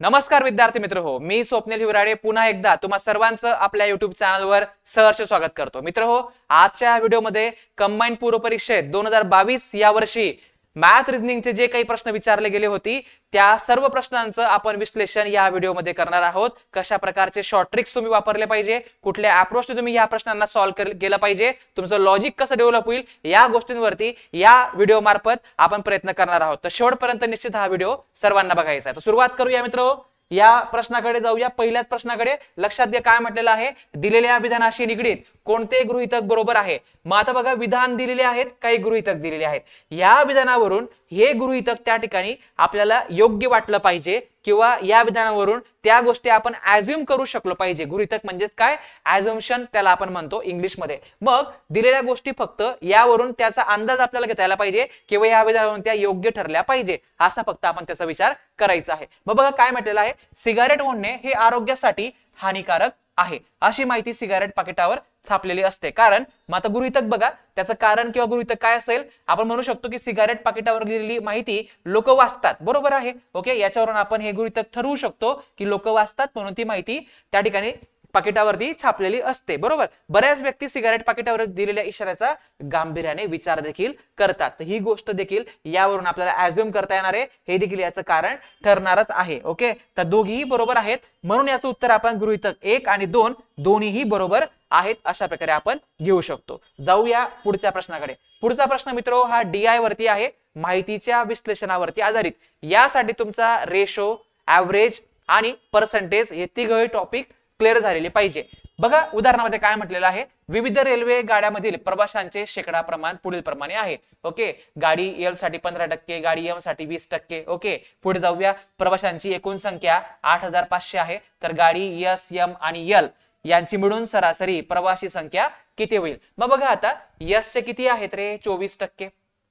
नमस्कार विद्यार्थी मित्र हो, मी स्वप्नील हिवराडे पुन्हा एकदा तुम्हा सर्वांचं आपल्या युट्यूब चॅनलवर सहर्ष स्वागत करतो. मित्र हो, आजच्या व्हिडिओमध्ये कंबाईन पूर्व परीक्षेत 2022 या वर्षी मॅथ रिझनिंगचे जे काही प्रश्न विचारले गेले होते त्या सर्व प्रश्नांचं आपण विश्लेषण या व्हिडिओमध्ये करणार आहोत. कशा प्रकारचे शॉर्ट ट्रिक्स तुम्ही वापरले पाहिजे, कुठल्या अप्रोचने तुम्ही या प्रश्नांना सॉल्व्ह केलं पाहिजे, तुमचं लॉजिक कसं डेव्हलप होईल या गोष्टींवरती या व्हिडिओ मार्फत आपण प्रयत्न करणार आहोत. तर शेवटपर्यंत निश्चित हा व्हिडिओ सर्वांना बघायचा आहे. तर सुरुवात करूया मित्र. या प्रश्नाकडे जाऊया. पहिल्याच प्रश्नाकडे लक्षात घ्या काय म्हटलेलं आहे. दिलेल्या विधानाशी निगडीत कोणते गृहीतक बरोबर आहे. मग आता बघा, विधान दिलेले आहेत, काही गृहीतक दिलेले आहेत. या विधानावरून हे गृहीतक त्या ठिकाणी आपल्याला योग्य वाटलं पाहिजे किंवा या विधानावरून त्या गोष्टी आपण ऍझ्युम करू शकलो पाहिजे. गृहीतक म्हणजेच काय, ऍझम्पशन त्याला आपण म्हणतो इंग्लिश मध्ये. मग दिलेल्या गोष्टी फक्त यावरून त्याचा अंदाज आपल्याला घेता यायला पाहिजे किंवा या विधानावरून त्या योग्य ठरल्या पाहिजे, असा फक्त आपण त्याचा विचार करायचा आहे. मग बघा काय म्हटलेलं आहे. सिगारेट ओढणे हे आरोग्यासाठी हानिकारक आहे अशी माहिती सिगारेट पाकिटावर छापलेली असते. कारण मग आता गृहीतक बघा, त्याचं कारण किंवा गृहीतक काय असेल. आपण म्हणू शकतो की सिगारेट पाकिटावर लिहिलेली माहिती लोक वाचतात, बरोबर आहे. ओके, याच्यावरून आपण हे गृहीतक ठरवू शकतो की लोक वाचतात म्हणून ती माहिती त्या ठिकाणी पाकिटावरती छापलेली असते, बरोबर. बऱ्याच व्यक्ती सिगारेट पाकिटावर दिलेल्या इशाऱ्याचा गांभीर्याने विचार देखील करतात. तर ही गोष्ट देखील यावरून आपल्याला ऍझ्युम करता येणार आहे. हे देखील याचं कारण ठरणारच आहे. ओके, तर दोघीही बरोबर आहेत म्हणून याचं उत्तर आपण गृहीतक 1 आणि 2 दोन्हीही बरोबर आहेत अशा प्रकारे आपण घेऊ शकतो. जाऊया पुढच्या प्रश्नाकडे. पुढचा प्रश्न मित्र हा DI वरती आहे, माहितीच्या विश्लेषणावरती आधारित. यासाठी तुमचा रेशो, ऍव्हरेज आणि पर्सेंटेज हे तिघही टॉपिक क्लिअर झालेले पाहिजे. बघा उदाहरणामध्ये काय म्हटलेलं आहे. विविध रेल्वे गाड्यामधील प्रवाशांचे शेकडा प्रमाण पुढील प्रमाणे आहे. ओके, गाडी एल साठी 15%, गाडी एम साठी 20%. ओके, पुढे जाऊया. प्रवाशांची एकूण संख्या 8500 आहे, तर गाडी एस, एम आणि एल यांची मिळून सरासरी प्रवासी संख्या किती होईल. मग बघा आता, एस चे किती आहेत रे, 24%.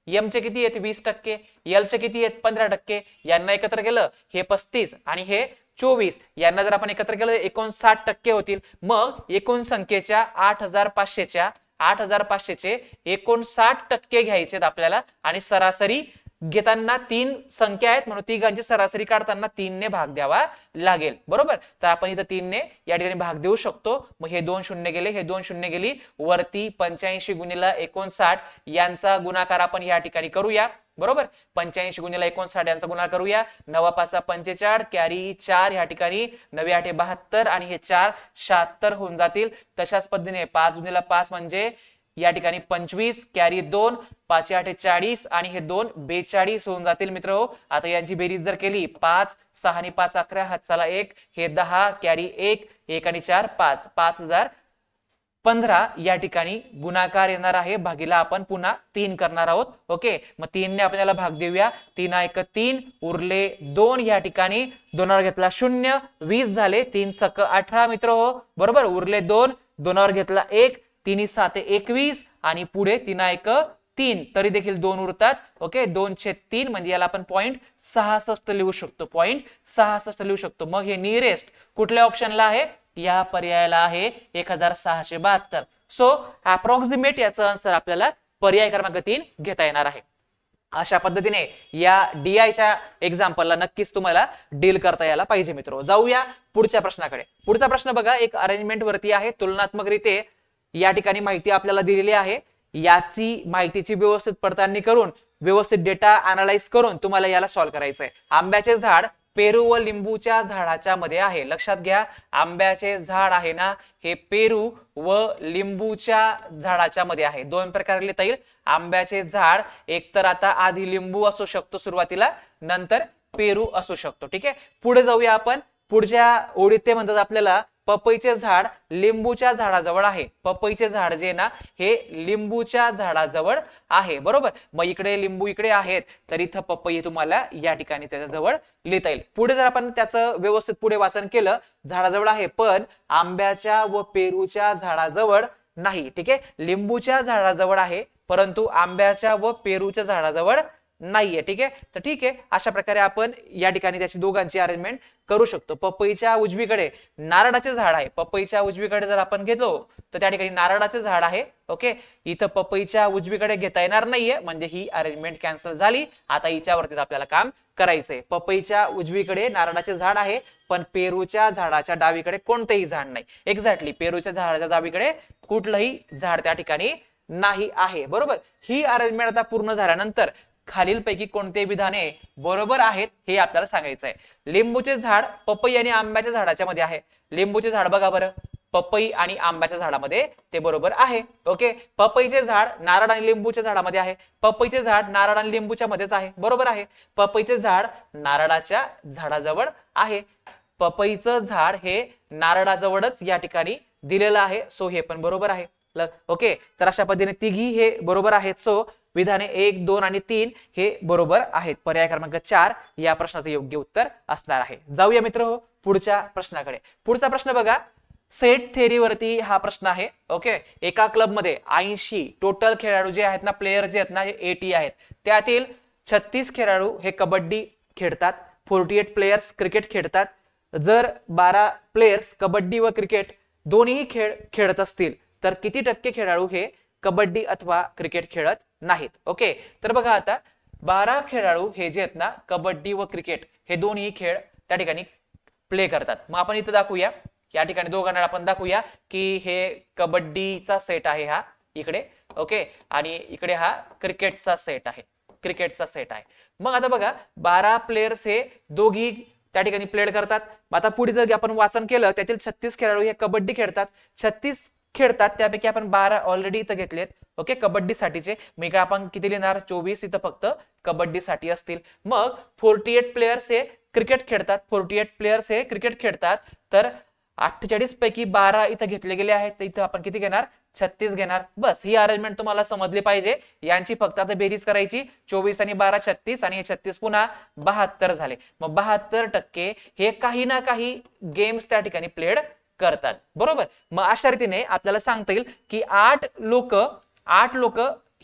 एम चे किती आहेत, 20%. एल चे किती आहेत, 15%. यांना एकत्र केलं हे 35 आणि हे 24, यांना जर आपण एकत्र केलं 59% होतील. मग एकूण संख्येच्या 8500 चे 59% घ्यायचे आपल्याला आणि सरासरी घेताना 3 संख्या आहेत म्हणून तिघांची सरासरी काढताना 3 ने भाग द्यावा लागेल, बरोबर. तर आपण इथं 3 ने या ठिकाणी भाग देऊ शकतो. मग हे 2 शून्य गेले, हे 2 शून्य गेली, वरती 85 गुणिले 59 यांचा गुणाकार आपण या ठिकाणी करूया, बरोबर. 85 गुणिले 59 यांचा गुणाकार करूया. 9 5 45, कॅरी 4 या ठिकाणी 9 8 72 आणि हे 4 76 होऊन जातील. तशाच पद्धतीने 5 गुणिले 5 म्हणजे या ठिकाणी 25, कॅरी 2, 5 8 40 आणि हे 2 42 होऊन जातील मित्र. आता यांची बेरीज जर केली 5 6 आणि 5 11, हातचाला 1, हे 10, कॅरी 1, 1 आणि 4 5, 5015 या ठिकाणी गुणाकार येणार आहे. भागीला आपण पुन्हा 3 करणार आहोत. ओके, मग 3 ने आपल्याला भाग देऊया. 3 1 3, उरले 2 या ठिकाणी 2 वर घेतला 0, 20 झाले. 3 सक 18 मित्र हो, बरोबर. उरले 2, 2 वर घेतला 1, 3 7 21 आणि पुढे 3 1 3, तरी देखील 2 उरतात. ओके, 2/3 म्हणजे याला आपण 0.66 लिहू शकतो, 0.66 लिहू शकतो. मग हे नियरेस्ट कुठल्या ऑप्शनला आहे, या पर्यायाला आहे 1672. सो अप्रॉक्सिमेट याचं आन्सर आपल्याला पर्याय क्रमांक 3 घेता येणार आहे. अशा पद्धतीने या DIच्या एक्झाम्पलला नक्कीच तुम्हाला डील करता यायला पाहिजे मित्र. जाऊया पुढच्या प्रश्नाकडे. पुढचा प्रश्न बघा, एक अरेंजमेंट वरती आहे. तुलनात्मकरीते या ठिकाणी माहिती आपल्याला दिलेली आहे. याची माहितीची व्यवस्थित पडताळणी करून व्यवस्थित डेटा अनालाइज करून तुम्हाला याला सॉल्व्ह करायचं आहे. आंब्याचे झाड पेरू व लिंबूच्या झाडाच्या मध्ये आहे. लक्षात घ्या, आंब्याचे झाड आहे ना, हे पेरू व लिंबूच्या झाडाच्या मध्ये आहे. 2 प्रकारे लिहिता येईल. आंब्याचे झाड एकतर आता आधी लिंबू असू शकतो सुरुवातीला, नंतर पेरू असू शकतो. ठीक आहे, पुढे जाऊया आपण. पुढच्या ओळीत ते म्हणतात आपल्याला पपईचे झाड लिंबूच्या झाडाजवळ आहे. पपईचे झाड जे ना हे लिंबूच्या झाडाजवळ आहे, बरोबर. मग इकडे लिंबू इकडे आहेत, तर इथं पपई तुम्हाला या ठिकाणी त्याच्याजवळ लिहिता येईल. पुढे जर आपण त्याचं व्यवस्थित पुढे वाचन केलं, झाडाजवळ आहे पण आंब्याच्या व पेरूच्या झाडाजवळ नाही. ठीक आहे, लिंबूच्या झाडाजवळ आहे परंतु आंब्याच्या व पेरूच्या झाडाजवळ नाहीये. ठीक आहे, तर ठीक आहे, अशा प्रकारे आपण या ठिकाणी त्याची दोघांची अरेंजमेंट करू शकतो. पपईच्या उजवीकडे नारळाचे झाड आहे. पपईच्या उजवीकडे जर आपण घेतलो तर त्या ठिकाणी नारळाचे झाड आहे. ओके, इथं पपईच्या उजवीकडे घेता येणार नाहीये, म्हणजे ही अरेंजमेंट कॅन्सल झाली. आता हिच्यावरती आपल्याला काम करायचंय. पपईच्या उजवीकडे नारळाचे झाड आहे, पण पेरूच्या झाडाच्या डावीकडे कोणतेही झाड नाही. एक्झॅक्टली पेरूच्या झाडाच्या डावीकडे कुठलंही झाड त्या ठिकाणी नाही आहे. बरोबर, ही अरेंजमेंट आता पूर्ण झाल्यानंतर खालीलपैकी कोणते विधाने बरोबर आहेत हे आपल्याला सांगायचं आहे. लिंबूचे झाड पपई आणि आंब्याच्या झाडाच्या मध्ये आहे. लिंबूचे झाड बघा बरं, पपई आणि आंब्याच्या झाडामध्ये ते बरोबर आहे. ओके, पपईचे झाड नारळ आणि लिंबूच्या झाडामध्ये आहे. पपईचे झाड नारळ आणि लिंबूच्या मध्येच आहे, बरोबर आहे. पपईचे झाड नारळाच्या झाडाजवळ आहे. पपईचं झाड हे नारळाजवळच या ठिकाणी दिलेलं आहे. सो हे पण बरोबर आहे. ओके, तर अशा पद्धतीने तिघी हे बरोबर आहेत. सो विधाने 1, 2 आणि 3 हे बरोबर आहेत. पर्याय क्रमांक 4 या प्रश्नाचं योग्य उत्तर असणार आहे. जाऊया मित्र पुढच्या प्रश्नाकडे. पुढचा प्रश्न बघा, सेट थेअरीवरती हा प्रश्न आहे. ओके, एका क्लब मध्ये 80 टोटल खेळाडू जे आहेत ना, प्लेयर जे आहेत ना, 80 आहेत, त्यातील 36 खेळाडू हे कबड्डी खेळतात, 48 प्लेयर्स क्रिकेट खेळतात. जर 12 प्लेयर्स कबड्डी व क्रिकेट दोन्ही खेळ खेळत असतील तर किती टक्के खेळाडू हे कबड्डी अथवा क्रिकेट खेळत नाहीत. ओके, तर बघा आता 12 खेळाडू हे जे आहेत ना, कबड्डी व क्रिकेट हे दोन्ही खेळ त्या ठिकाणी प्ले करतात. मग आपण इथं दाखवूया, या ठिकाणी दोघांना आपण दाखवूया की हे कबड्डीचा सेट आहे हा इकडे. ओके, आणि इकडे हा क्रिकेटचा सेट आहे, क्रिकेटचा सेट आहे. मग आता बघा 12 प्लेयर्स हे दोघी त्या ठिकाणी प्ले करतात. आता पुढे जर आपण वाचन केलं, त्यातील 36 खेळाडू हे कबड्डी खेळतात. 36 खेळतात त्यापैकी आपण 12 ऑलरेडी इथं घेतलेत. ओके, कबड्डीसाठीचे. मी काय आपण किती लिहिणार, 24 इथं फक्त कबड्डीसाठी असतील. मग 48 प्लेयर्स हे क्रिकेट खेळतात. 48 प्लेयर्स हे क्रिकेट खेळतात, तर 48 पैकी 12 इथं घेतले गेले आहेत. तर इथं आपण किती घेणार, 36 घेणार. बस, ही अरेंजमेंट तुम्हाला समजली पाहिजे. यांची फक्त आता बेरीज करायची. 24 आणि 12 36 आणि 36 पुन्हा 72 झाले. मग 72% हे काही ना काही गेम्स त्या ठिकाणी प्लेड करतात. बरोबर, मग अशा रीतीने आपल्याला सांगता येईल की 8 लोक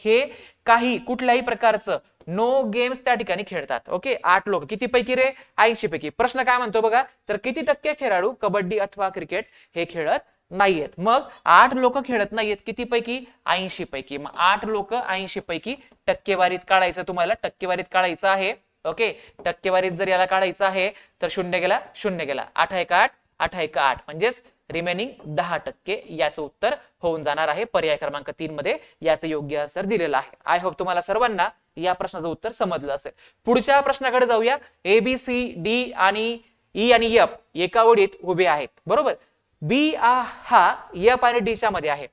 हे काही कुठल्याही प्रकारचं नो गेम्स त्या ठिकाणी खेळतात. ओके, 8 लोक किती पैकी रे, 80 पैकी. प्रश्न काय म्हणतो बघा, तर किती टक्के खेळाडू कबड्डी अथवा क्रिकेट हे खेळत नाहीयेत. मग 8 लोक खेळत नाहीयेत, किती पैकी, 80 पैकी. मग 8 लोक 80 पैकी टक्केवारीत काढायचं, तुम्हाला टक्केवारीत काढायचं आहे. ओके, टक्केवारीत जर याला काढायचं आहे तर 0 गेला 0 गेला, 8 1 8 8 1 8, म्हणजेच रिमेनिंग 10% याचं उत्तर होऊन जाणार आहे. पर्याय क्रमांक 3 मध्ये याचं योग्य आन्सर दिलेलं आहे. आय होप तुम्हाला सर्वांना या प्रश्नाचं उत्तर समजलं असेल. पुढच्या प्रश्नाकडे जाऊया. ABCD आणि E आणि F एका ओळीत उभे आहेत. बरोबर, B हा F आणि D च्या मध्ये आहे.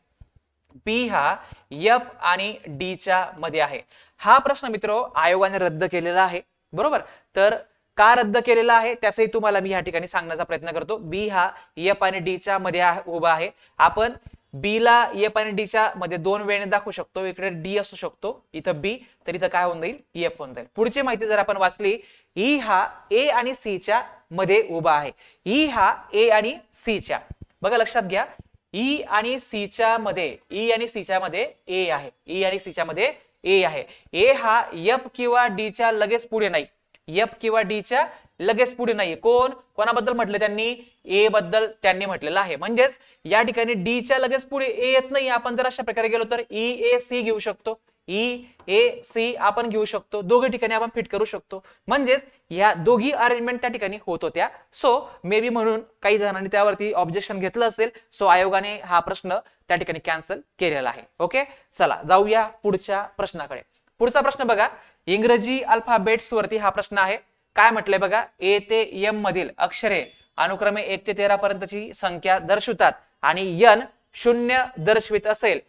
B हा F आणि D च्या मध्ये आहे. हा प्रश्न मित्र आयोगाने रद्द केलेला आहे. बरोबर, तर का रद्द केलेला आहे त्याचंही तुम्हाला मी या ठिकाणी सांगण्याचा प्रयत्न करतो. बी हा F आणि D च्या मध्ये उभा आहे. आपण बी ला F आणि D च्या मध्ये 2 वेळेने दाखवू शकतो. इकडे D असू शकतो, इथं B, तर इथं काय होऊन जाईल, F होऊन जाईल. पुढची माहिती जर आपण वाचली, E हा A आणि C च्या मध्ये उभा आहे. E हा A आणि C च्या, बघा लक्षात घ्या, E आणि C च्या मध्ये, E आणि C च्या मध्ये A आहे. E आणि C च्या मध्ये A आहे. A हा F किंवा D च्या लगेच पुढे नाही. F किंवा D च्या लगेच पुढे नाही. कोणाबद्दल म्हटलं त्यांनी, A बद्दल त्यांनी म्हटलेलं आहे. म्हणजेच या ठिकाणी D च्या लगेच पुढे A येत नाही. आपण जर अशा प्रकारे गेलो तर EAC घेऊ शकतो, EAC आपण घेऊ शकतो. दोघी ठिकाणी आपण फिट करू शकतो. म्हणजेच या दोघी अरेंजमेंट त्या ठिकाणी होत होत्या. सो मे बी म्हणून काही जणांनी त्यावरती ऑब्जेक्शन घेतलं असेल. सो आयोगाने हा प्रश्न त्या ठिकाणी कॅन्सल केलेला आहे. ओके, चला जाऊया पुढच्या प्रश्नाकडे. पुढचा प्रश्न बघा, इंग्रजी अल्फाबेट्स वरती हा प्रश्न आहे. काय म्हटलंय बघा, A ते M मधील अक्षरे अनुक्रमे 1 ते 13 पर्यंतची संख्या दर्शवतात आणि N 0 दर्शवित असेल.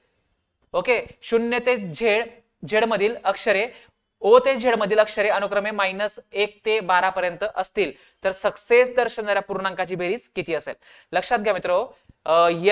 ओके, 0 ते Z मधील अक्षरे, O ते Z मधील अक्षरे अनुक्रमे -1 ते 12 पर्यंत असतील तर सक्सेस दर्शवणाऱ्या पूर्णांकाची बेरीज किती असेल. लक्षात घ्या मित्र,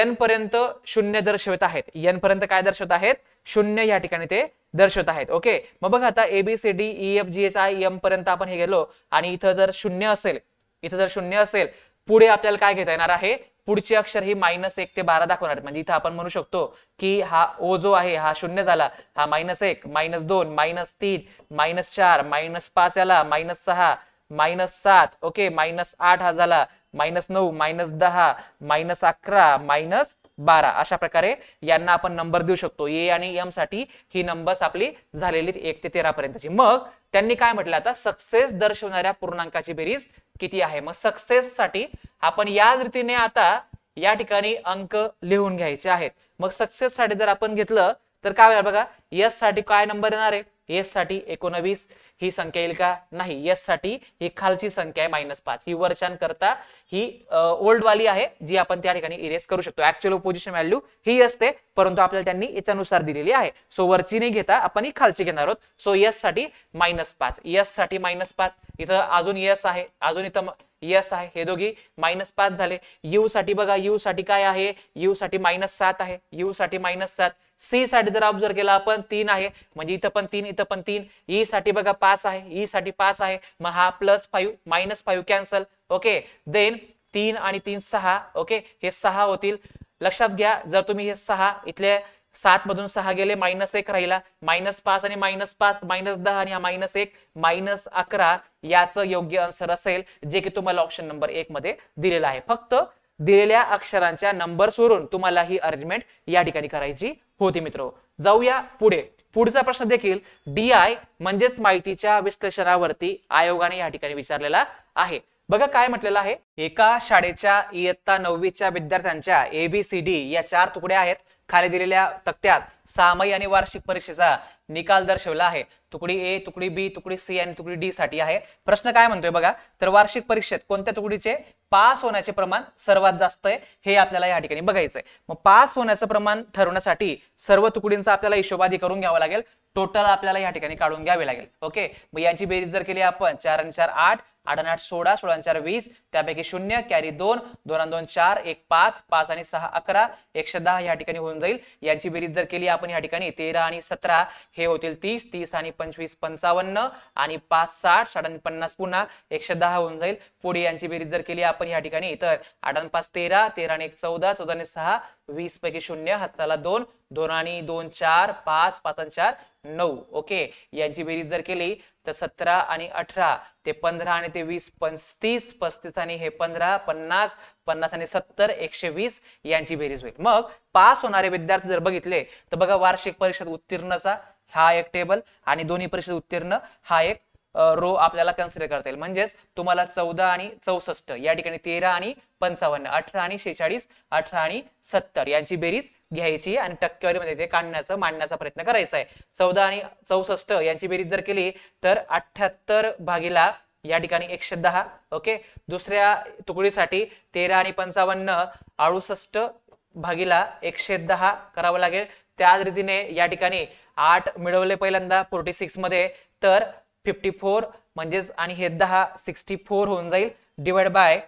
N पर्यंत 0 दर्शवत आहेत. N पर्यंत काय दर्शवत आहेत, 0 या ठिकाणी ते दर्शवत आहेत. ओके, मग बघा आता ABCDEFGHI पर्यंत आपण हे गेलो आणि इथं जर 0 असेल, इथं जर 0 असेल, पुढे आपल्याला काय घेता येणार आहे, पुढचे अक्षर ही -1 ते 12 दाखवणार आहेत. म्हणजे इथं आपण म्हणू शकतो की हा O जो आहे हा 0 झाला, हा -1 -2 -3 -4 -5 आला, -6 -7, ओके, -8 हा झाला, -9, -10, -11, -12 अशा प्रकारे यांना आपण नंबर देऊ शकतो. ए आणि एम साठी ही नंबर्स आपली झालेली 1 ते 13 पर्यंतची. मग त्यांनी काय म्हटलं, आता सक्सेस दर्शवणाऱ्या पूर्णांकाची बेरीज किती आहे. मग सक्सेस साठी आपण याच रीतीने आता या ठिकाणी अंक लिहून घ्यायचे आहेत. मग सक्सेस साठी जर आपण घेतलं तर काय होईल बघा, एस साठी काय नंबर येणार आहे, एस साठी 19 ही संख्या येईल का, नाही. एस साठी ही खालची संख्या आहे -5, ही वरच्यान करता ही ओल्ड वाली आहे जी आपण त्या ठिकाणी इरेज करू शकतो. ऍक्च्युअल पोझिशन व्हॅल्यू ही असते, परंतु आपल्याला त्यांनी याच्यानुसार दिलेली आहे. सो वरची नाही घेता आपण ही खालची घेणार आहोत. सो एस साठी -5, एस साठी -5, इथं अजून एस आहे, अजून इथं यस आहे, हे दोघी -5 झाले. यू साठी बघा, यू साठी काय आहे, यू साठी -7 आहे, यू साठी -7. सी साठी जर ऑब्झर्व केला आपण 3 आहे, म्हणजे इथं पण 3, इथं पण 3. ई साठी बघा 5 आहे, ई साठी 5 आहे, मग हा +5 -5 कॅन्सल. ओके, देन 3 आणि 3 6, ओके, हे 6 होतील. लक्षात घ्या, जर तुम्ही हे 6 इथले 7 मधून 6 गेले, -1 राहिला, -5 आणि -5, -10 आणि हा -1, -11 याचं योग्य आन्सर असेल, जे की तुम्हाला ऑप्शन नंबर 1 मध्ये दिलेला आहे. फक्त दिलेल्या अक्षरांच्या नंबर्स वरून तुम्हाला ही अरेंजमेंट या ठिकाणी करायची होती. मित्र, जाऊया पुढे. पुढचा प्रश्न देखील DI म्हणजेच माहितीच्या विश्लेषणावरती आयोगाने या ठिकाणी विचारलेला आहे. बघा काय म्हटलेलं आहे, एका शाळेच्या इयत्ता 9वीच्या विद्यार्थ्यांच्या ABCD या 4 तुकड्या आहेत. खाली दिलेल्या तक्त्यात सामायिक आणि वार्षिक परीक्षेचा निकाल दर्शवला आहे. तुकडी ए, तुकडी बी, तुकडी सी आणि तुकडी डी साठी आहे. प्रश्न काय म्हणतोय बघा, तर वार्षिक परीक्षेत कोणत्या तुकडीचे पास होण्याचे प्रमाण सर्वात जास्त आहे हे आपल्याला या ठिकाणी बघायचंय. मग पास होण्याचं प्रमाण ठरवण्यासाठी सर्व तुकडींचा आपल्याला हिशोबादी करून घ्यावा लागेल. टोटल आपल्याला या ठिकाणी काढून घ्यावे लागेल. ओके, मग यांची बेरीज जर केली आपण 4 आणि 4 8, 8 आणि 8 16, 16 आणि 4 20, त्यापैकी 0 कॅरी 2, 2 आणि 2 4, 1 5, 5 आणि 6 11, 110 या ठिकाणी होऊन जाईल. यांची बेरीज जर केली आपण या ठिकाणी 13 आणि 17 हे होतील 30, 30 आणि 25 55 आणि 5 60, 60 आणि 50 पुन्हा 110 होऊन जाईल. पुढे यांची बेरीज जर केली आपण या ठिकाणी तर 8 आणि 5 13, 13 आणि 1 14, 14 आणि 6 20 पैकी 0, हाताला 2, 2 आणि 2 4, 5, 5 आणि 4 9. ओके, यांची बेरीज जर केली तर 17 आणि 18 ते 15 आणि ते 20 35, 35 आणि हे 15 50, 50 आणि 70 120 यांची बेरीज होईल. मग पास होणारे विद्यार्थी जर बघितले तर बघा, वार्षिक परीक्षेत उत्तीर्णचा हा एक टेबल आणि दोन्ही परीक्षेत उत्तीर्ण हा एक रो आपल्याला कन्सिडर करता येईल. म्हणजेच तुम्हाला 14 आणि 64 या ठिकाणी 13 आणि 55, 18 आणि 46, 18 आणि 70 यांची बेरीज घ्यायची आणि टक्केवारीमध्ये ते काढण्याचा मांडण्याचा प्रयत्न करायचा आहे. 14 आणि 64 यांची बेरीज जर केली तर 78 भागीला या ठिकाणी 110. ओके, दुसऱ्या तुकडीसाठी 13 आणि 55 68 भागीला 110 करावं लागेल. त्याच रीतीने या ठिकाणी 8 मिळवले पहिल्यांदा 46 मध्ये तर 54 म्हणजेच आणि हे 10 64 होऊन जाईल, डिवाइड बाय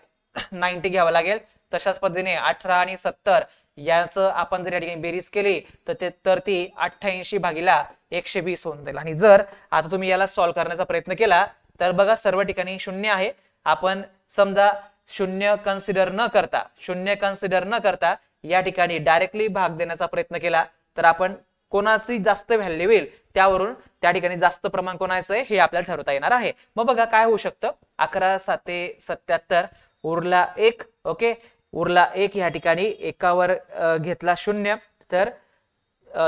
90 घ्यावं लागेल. तशाच पद्धतीने 18 आणि 70 याचं आपण जर या ठिकाणी बेरीज केली तर ती 88 भागीला 120 होऊन जाईल. आणि जर आता तुम्ही याला सॉल्व्ह करण्याचा प्रयत्न केला तर बघा सर्व ठिकाणी 0 आहे. आपण समजा 0 कन्सिडर न करता या ठिकाणी डायरेक्टली भाग देण्याचा प्रयत्न केला तर आपण कोणाची जास्त व्हॅल्यू येईल त्यावरून त्या ठिकाणी जास्त प्रमाण कोणाचं आहे हे आपल्याला ठरवता येणार आहे. मग बघा काय होऊ शकतं, 11 7 77 उरला 1. ओके, उरला 1 या ठिकाणी एकावर घेतला 0 तर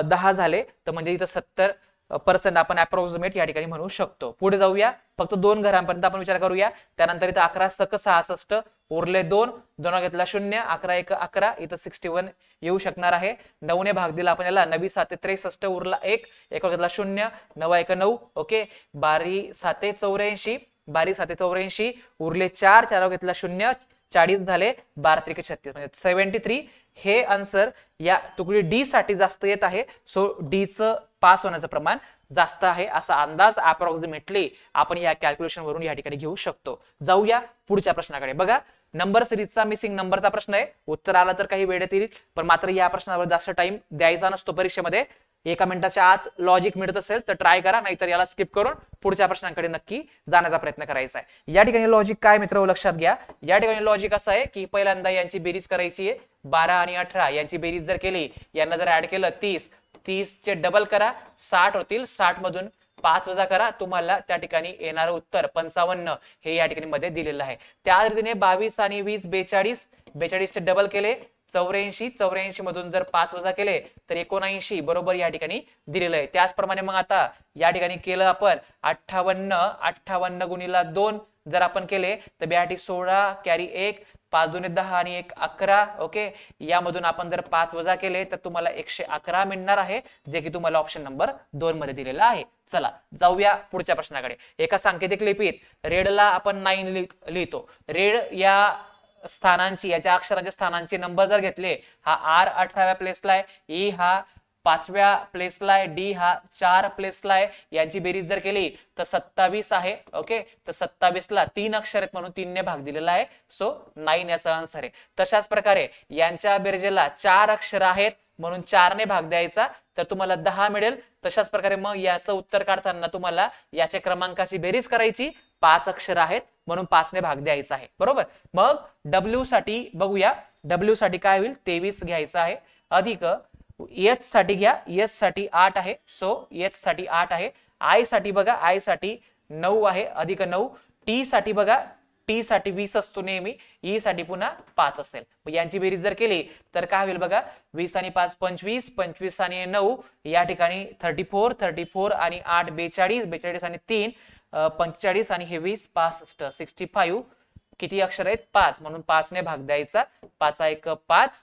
10 झाले, तर म्हणजे इथं 70% आपण अप्रॉक्सिमेट या ठिकाणी म्हणू शकतो. पुढे जाऊया, फक्त 2 घरांपर्यंत आपण विचार करूया. त्यानंतर इथं 11 सक 66 उरले 2, 2 घेतला 0, 11 1 11, इथं 61 येऊ शकणार आहे. 9 ने भाग दिला आपण याला, 9 7 63 उरला 1, 1 घेतला 0, 9 1 9. ओके, 12 7 84, 12 7 84 उरले 4, 4 घेतला 0, 40 झाले, 12 3 36 म्हणजे 73 हे आन्सर या तुकडी डी साठी जास्त येत आहे. सो डी चं पास होण्याचं प्रमाण जास्त आहे असा अंदाज अप्रॉक्सिमेटली आपण या कॅल्क्युलेशन वरून या ठिकाणी घेऊ शकतो. जाऊया पुढच्या प्रश्नाकडे. बघा, नंबर सिरीजचा मिसिंग नंबरचा प्रश्न आहे. उत्तर आला तर काही वेळ येतील, पण मात्र या प्रश्नावर जास्त टाइम द्यायचा नसतो परीक्षेमध्ये. 1 मिनिटाच्या आत लॉजिक मिळत असेल तर ट्राय करा, नाहीतर याला स्किप करून पुढच्या प्रश्नांकडे नक्की जाण्याचा प्रयत्न करायचा आहे. या ठिकाणी लॉजिक काय मित्र लक्षात घ्या, या ठिकाणी लॉजिक असं आहे की पहिल्यांदा यांची बेरीज करायची आहे. 12 आणि 18 यांची बेरीज जर केली, यांना जर ऍड केलं 30, 30 चे डबल करा 60 होतील, 60 मधून 5 वजा करा, तुम्हाला त्या ठिकाणी येणारं उत्तर 55 हे या ठिकाणी मध्ये दिलेलं आहे. त्या रीतीने 22 आणि 20 42, 42 चे डबल केले 84, 84 मधून जर 5 वजा केले तर 79 बरोबर या ठिकाणी दिलेलं आहे. त्याचप्रमाणे मग आता या ठिकाणी केलं आपण 58, 58 गुणिला 2 जर आपण केले तर 82 16 कॅरी 1, 5 दुने 10 आणि 1 11. ओके, यामधून आपण जर 5 वजा केले तर तुम्हाला 111 मिळणार आहे, जे की तुम्हाला ऑप्शन नंबर 2 मध्ये दिलेला आहे. चला जाऊया पुढच्या प्रश्नाकडे. एका सांकेतिक लिपीत रेडला आपण 9 लिहितो. रेड या स्थानांची, याच्या अक्षरांच्या स्थानांचे नंबर जर घेतले, हा आर 18व्या प्लेसला आहे, ई हा 5व्या प्लेसला आहे, डी हा 4 प्लेसला आहे. यांची बेरीज जर केली तर 27 आहे. ओके, तर 27 ला 3 अक्षर आहेत म्हणून 3 ने भाग दिलेला आहे, सो 9 याचा आन्सर आहे. तशाच प्रकारे यांच्या बेरजेला 4 अक्षर आहेत म्हणून 4 ने भाग द्यायचा तर तुम्हाला 10 मिळेल. तशाच प्रकारे मग याचं उत्तर काढताना तुम्हाला याच्या क्रमांकाची बेरीज करायची, 5 अक्षर आहेत म्हणून 5 ने भाग द्यायचा आहे. बरोबर. मग डब्ल्यू साठी बघूया. डब्ल्यू साठी काय होईल, 23 घ्यायचं आहे, अधिक एच साठी घ्या, एच साठी 8 आहे, सो एच साठी 8 आहे. आय साठी बघा, आय साठी 9 आहे, अधिक 9. टी साठी बघा, टी साठी 20 असतो नेहमी, ई साठी पुन्हा 5 असेल. यांची बेरीज जर केली तर काय होईल बघा, 20 आणि 5 25, 25 आणि 9 या ठिकाणी 34, 34 आणि 8 42, 42 आणि 3 45 आणि हे 20 65, 65. किती अक्षर आहेत, 5 म्हणून 5 ने भाग द्यायचा, 5 1 5,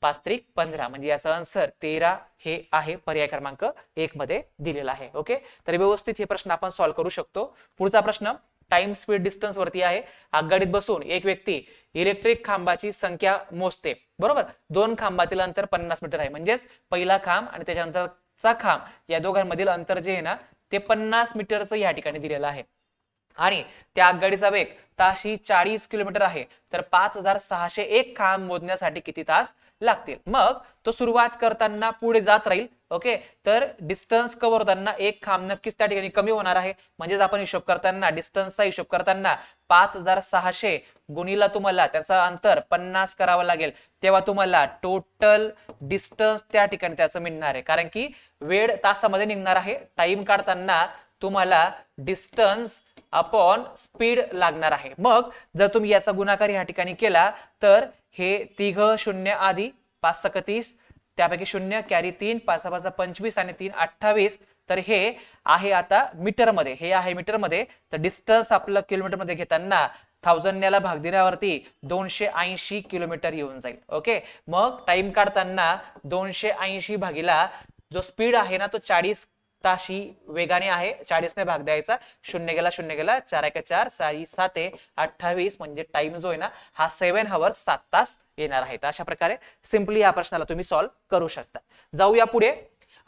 5 त्रिक 15 म्हणजे याचा आन्सर 13 हे आहे, पर्याय क्रमांक 1 मध्ये दिलेला आहे. ओके, तर व्यवस्थित हे प्रश्न आपण सॉल्व्ह करू शकतो. पुढचा प्रश्न टाइम स्पीड डिस्टन्स वरती आहे. आगगाडीत बसून एक व्यक्ती इलेक्ट्रिक खांबाची संख्या मोजते. बरोबर, 2 खांबातील अंतर 50 मीटर आहे, म्हणजेच पहिला खांब आणि त्याच्यानंतरचा खांब या दोघांमधील अंतर जे आहे ना ते 50 मीटरचं या ठिकाणी दिलेलं आहे. आणि त्या आगगाडीचा वेग ताशी 40 किलोमीटर आहे, तर 5601 खांब मोजण्यासाठी किती तास लागतील. मग तो सुरुवात करताना पुढे जात राहील. ओके, तर डिस्टन्स कव्हर होताना एक खांब नक्कीच त्या ठिकाणी कमी होणार आहे, म्हणजेच आपण हिशोब करताना डिस्टन्सचा हिशोब करताना 5600 गुणिला तुम्हाला त्याचा अंतर 50 करावं लागेल, तेव्हा तुम्हाला टोटल डिस्टन्स त्या ठिकाणी त्याचं मिळणार आहे. कारण की वेळ तासामध्ये निघणार आहे, टाइम काढताना तुम्हाला डिस्टन्स अपॉन स्पीड लागणार आहे. मग जर तुम्ही याचा गुणाकार या ठिकाणी केला तर हे तिघ शून्य आधी 5 × 30, त्यापैकी 0 कॅरी 3, 5 × 5 25 आणि 3 28. तर हे आहे आता मीटर मध्ये, हे आहे मीटर मध्ये. तर डिस्टन्स आपलं किलोमीटर मध्ये घेताना 1000 याला भाग दिल्यावरती 280 किलोमीटर येऊन जाईल. ओके, मग टाइम काढताना 280 भागीला जो स्पीड आहे ना तो 40 ताशी वेगाने आहे, 40 ने भाग द्यायचा, 0 गेला 0 गेला, 4 1 4, 4 7 28 म्हणजे टाइम जो आहे ना हा 7 hours 7 तास येणार आहे. अशा प्रकारे सिंपली या प्रश्नाला तुम्ही सॉल्व्ह करू शकता. जाऊया पुढे.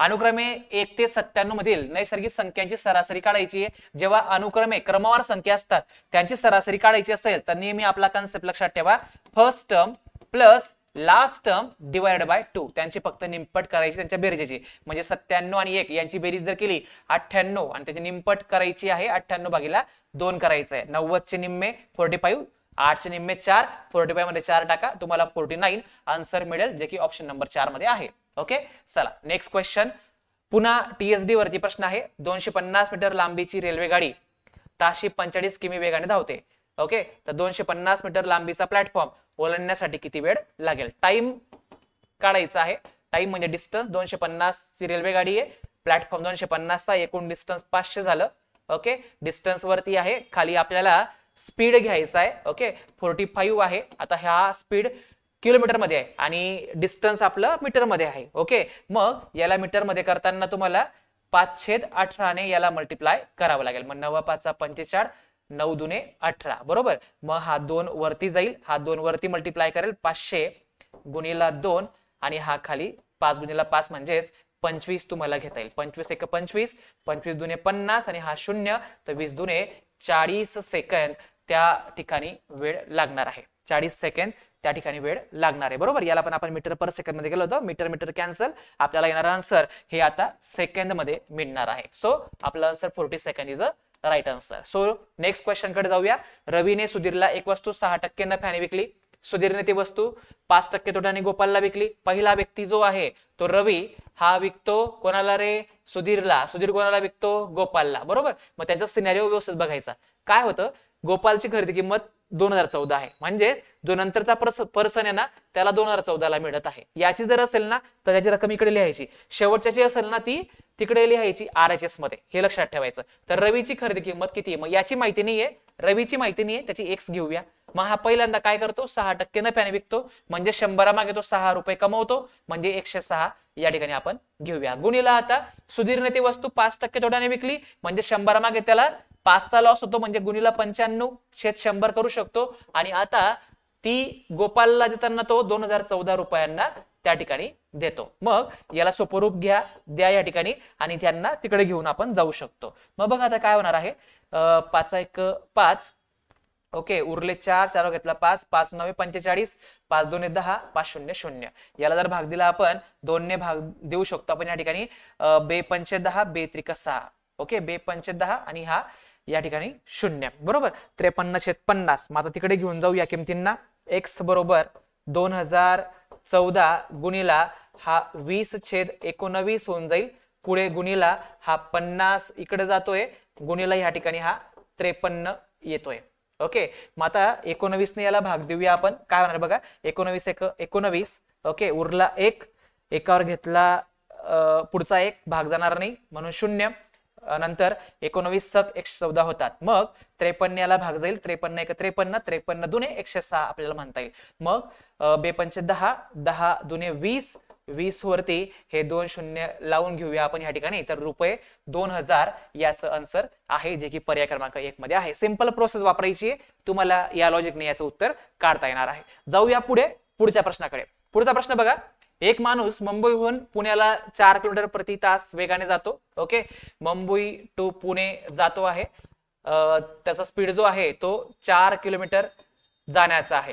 अनुक्रमे 1 ते 97 मधील नैसर्गिक संख्यांची सरासरी काढायची आहे. जेव्हा अनुक्रमे क्रमवार संख्या असतात त्यांची सरासरी काढायची असेल तर नेहमी आपला कन्सेप्ट लक्षात ठेवा, first term plus last term divided by 2, त्यांची फक्त निमपट करायची त्यांच्या बेरजेची. म्हणजे 97 आणि 1 यांची बेरीज जर केली 98 आणि त्याची निमपट करायची आहे, 98 भागीला 2 करायचं आहे. 90 चे निम्मे 45, 8 चे निम्मे 4, 45 मध्ये 4 टाका, तुम्हाला 49 आन्सर मिळेल, जे की ऑप्शन नंबर 4 मध्ये आहे. ओके, चला नेक्स्ट क्वेश्चन. पुन्हा टीएसडी वरती प्रश्न आहे. 250 मीटर लांबीची रेल्वे गाडी ताशी 45 किमी वेगाने धावते. ओके, तर 250 मीटर लांबीचा प्लॅटफॉर्म ओलांडण्यासाठी किती वेळ लागेल. टाइम काढायचा आहे. टाइम म्हणजे डिस्टन्स, 250 ची रेल्वे गाडी आहे, प्लॅटफॉर्म 250 चा, एकूण डिस्टन्स 500 झालं. ओके, डिस्टन्स वरती आहे, खाली आपल्याला स्पीड घ्यायचा आहे. ओके, 45 आहे. आता ह्या स्पीड किलोमीटर मध्ये आहे आणि डिस्टन्स आपलं मीटर मध्ये आहे. ओके, मग याला मीटर मध्ये करताना तुम्हाला 5/18 ने याला मल्टिप्लाय करावं लागेल. मग 9 5 45, 9 दुने 18 बरोबर. मग हा 2 वरती जाईल, हा 2 वरती मल्टिप्लाय करेल, 500 गुणिला 2 आणि हा खाली 5 गुणिला 5 म्हणजेच 25 तुम्हाला घेता येईल. 25 1 25, 25 दुने 50 आणि हा 0, तर 20 दुने 40 सेकंद त्या ठिकाणी वेळ लागणार आहे. 40 सेकंद त्या ठिकाणी वेळ लागणार आहे. बरोबर, याला पण आपण मीटर पर सेकंद मध्ये गेलो होतो, मीटर मीटर कॅन्सल, आपल्याला येणार आन्सर हे आता सेकंद मध्ये मिळणार आहे. सो आपला answer 40 second is a right answer. So next question कडे जाऊया. रवीने सुधीरला एक वस्तू 6% नफ्याने विकली. सुधीरने ती वस्तू 5% तोट्याने गोपालला विकली. पहिला व्यक्ती जो आहे तो रवी हा विकतो कोणाला रे? सुधीरला. सुधीर कोणाला विकतो? गोपालला. बरोबर. मग त्याचा सिनेरिओ व्यवस्थित बघायचा. काय होतं, गोपालची खरेदी किंमत 2014 आहे, म्हणजे जो नंतरचा पर्सन आहे ना त्याला 2014 ला मिळत आहे. याची जर असेल ना तर त्याची रक्कम इकडे लिहायची, शेवटच्याची असेल ना ती तिकडे लिहायची RHS मध्ये. हे लक्षात ठेवायचं. तर रवीची खरेदी किंमत किती आहे? मग याची माहिती नाहीये, रवीची माहिती नाहीये, त्याची एक्स घेऊया. मग हा पहिल्यांदा काय करतो? 6% नफ्याने विकतो, म्हणजे 100 मागे तो 6 रुपये कमवतो, म्हणजे 106 या ठिकाणी आपण घेऊया. गुणीला आता सुधीरने ती वस्तू 5% तोट्याने विकली, म्हणजे 100 मागे त्याला 5चा लॉस होतो, म्हणजे गुणीला 95/100 करू शकतो. आणि आता ती गोपालला देताना तो 2014 रुपयांना त्या ठिकाणी देतो. मग याला सोपं रूप द्या या ठिकाणी आणि त्यांना तिकडे घेऊन आपण जाऊ शकतो. मग बघा आता काय होणार आहे. 5 5, ओके, उरले 4 घेतला 5, 5 9 45, 5 2 10, 5 0 0. याला जर भाग दिला आपण 2 ने भाग देऊ शकतो आपण या ठिकाणी. बे 5 10, बे 3 6, ओके, बे 5 10 आणि हा या ठिकाणी 0. बरोबर. 53/50. मग आता तिकडे घेऊन जाऊ या किमतींना. x बरोबर 2014 गुणीला हा 20/19 होऊन जाईल. पुढे गुणीला हा 50 इकडे जातोय, गुणीला या ठिकाणी हा 53 येतोय. ओके. मग आता 19 ने याला भाग देऊया आपण. काय होणार बघा. 19 1 19, ओके, उरला 1, एकावर घेतला पुढचा 1 भाग जाणार नाही म्हणून 0. नंतर 19 + 114 होतात. मग 53 याला भाग जाईल. 53 1 53, 53 दुने 106 आपल्याला म्हणता येईल. मग बे 5 10, 10 दुने 20, 20 वरती हे 2 शून्य लावून घेऊया आपण या ठिकाणी. तर रुपये 2000 याचं आन्सर आहे, जे की पर्याय क्रमांक 1 मध्ये आहे. सिंपल प्रोसेस वापरायची आहे, तुम्हाला या लॉजिकने याचं उत्तर काढता येणार आहे. जाऊया पुढच्या प्रश्नाकडे. पुढचा प्रश्न बघा. एक माणूस मुंबईहून पुण्याला 4 किलोमीटर प्रति तास वेगाने जातो. ओके. मुंबई टू पुणे जातो आहे. त्याचा स्पीड जो आहे तो 4 किलोमीटर जाण्याचा आहे.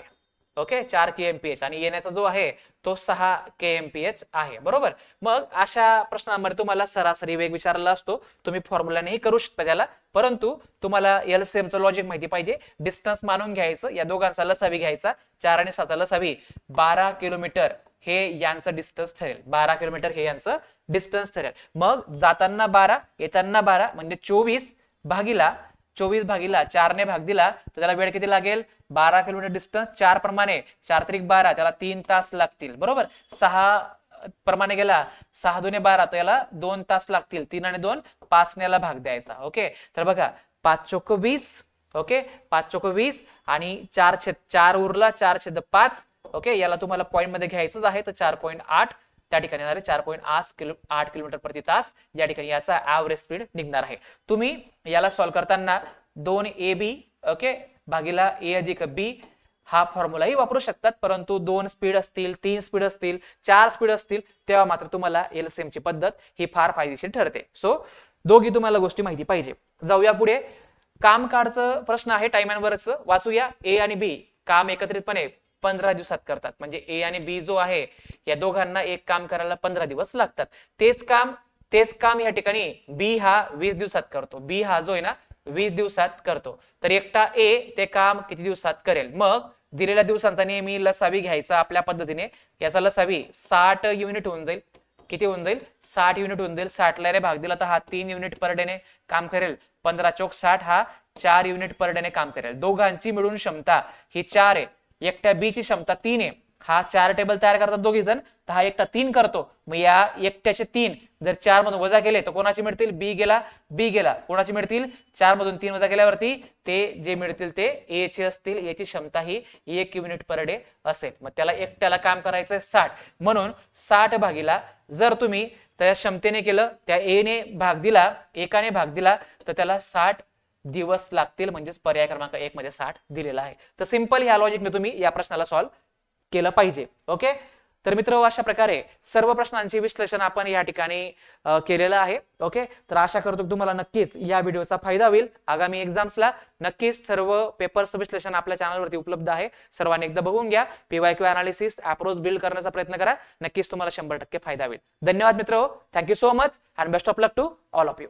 ओके, 4 kmph आणि येण्याचा जो आहे तो 6 kmph आहे. बरोबर. मग अशा प्रश्नांमध्ये तुम्हाला सरासरी वेग विचारला असतो. तुम्ही फॉर्म्युलानेही करू शकता त्याला, परंतु तुम्हाला LCM चं लॉजिक माहिती पाहिजे. डिस्टन्स मानून घ्यायचं, या दोघांचा लसावी घ्यायचा. 4 आणि 7 लसावी 12 किलोमीटर हे यांचं डिस्टन्स ठरेल. 12 किलोमीटर हे यांचं डिस्टन्स ठरेल. मग जाताना 12, येताना 12, म्हणजे 24 भागीला 4 ने भाग दिला तर त्याला वेळ किती लागेल? 12 किलोमीटर डिस्टन्स 4 प्रमाणे 4 त्रिक 12, त्याला 3 तास लागतील. बरोबर. 6 प्रमाणे गेला 6 दुने 12, तर याला 2 तास लागतील. 3 आणि 2 5 ने याला भाग द्यायचा. ओके. तर बघा 5 चोक 20, ओके, 5 चोक 20 आणि 4/4 उरला 4/5. ओके. याला तुम्हाला पॉइंट मध्ये घ्यायचंच आहे, तर 4.8 त्या ठिकाणी येणार आहे. 4.8 किलोमीटर प्रति तास या ठिकाणी याचा ऍव्हरेज स्पीड निघणार आहे. तुम्ही याला सॉल्व्ह करताना 2ab, ओके, भागीला a अधिक b हा फॉर्म्युलाही वापरू शकतात, परंतु 2 स्पीड असतील, 3 स्पीड असतील, 4 स्पीड असतील तेव्हा मात्र तुम्हाला LCM ची पद्धत ही फार फायदेशीर ठरते. सो दोघी तुम्हाला गोष्टी माहिती पाहिजे. जाऊया पुढे. काम कार्डचं प्रश्न आहे, टाइम अँड वर्कचं. वाचूया. A आणि B काम एकत्रितपणे 15 दिवसात करतात, म्हणजे A आणि B जो आहे या दोघांना एक काम करायला 15 दिवस लागतात. तेच काम या ठिकाणी B हा 20 दिवसात करतो. B हा जो आहे ना 20 दिवसात करतो. तर एकटा A ते काम किती दिवसात करेल? मग दिलेल्या दिवसांचा नेहमी लसावी घ्यायचा आपल्या पद्धतीने. याचा लसावी 60 युनिट होऊन जाईल. किती होऊन जाईल? 60 युनिट होऊन जाईल. 60 ला भाग दिला तर हा 3 युनिट पर डे ने काम करेल. 15 चोक 60 हा 4 युनिट पर डे ने काम करेल. दोघांची मिळून क्षमता ही 4 आहे. एकट्या B ची क्षमता 3 आहे. हा 4 टेबल तयार करतात दोघी जण, तर हा एकटा 3 करतो. मग या एकट्याचे 3 जर 4 मधून वजा केले तर कोणाची मिळतील? B गेला. कोणाची मिळतील? 4 मधून 3 वजा केल्यावरती ते जे मिळतील ते A चे असतील. याची क्षमता ही 1 युनिट पर डे असेल. मग त्याला एकट्याला काम करायचंय 60, म्हणून 60 भागीला जर तुम्ही त्या क्षमतेने केलं, त्या A ने भाग दिला, एकाने भाग दिला, तर त्याला 60 दिवस लागतील. म्हणजेच पर्याय क्रमांक 1 मध्ये 60 दिलेला आहे. तर सिंपल ह्या लॉजिकने तुम्ही या प्रश्नाला सॉल्व्ह केलं पाहिजे. ओके. तर मित्र, अशा प्रकारे सर्व प्रश्नांचे विश्लेषण आपण या ठिकाणी केलेलं आहे. ओके. तर आशा करतो तुम्हाला नक्कीच या व्हिडिओचा फायदा होईल. आगामी एक्झाम्सला नक्कीच सर्व पेपर्स विश्लेषण आपल्या चॅनलवरती उपलब्ध आहे. सर्वांनी एकदा बघून घ्या. PYQ अनालिसिस अप्रोच बिल्ड करण्याचा प्रयत्न करा. नक्कीच तुम्हाला 100% फायदा होईल. धन्यवाद मित्र. Thank you so much and best of luck to all of you.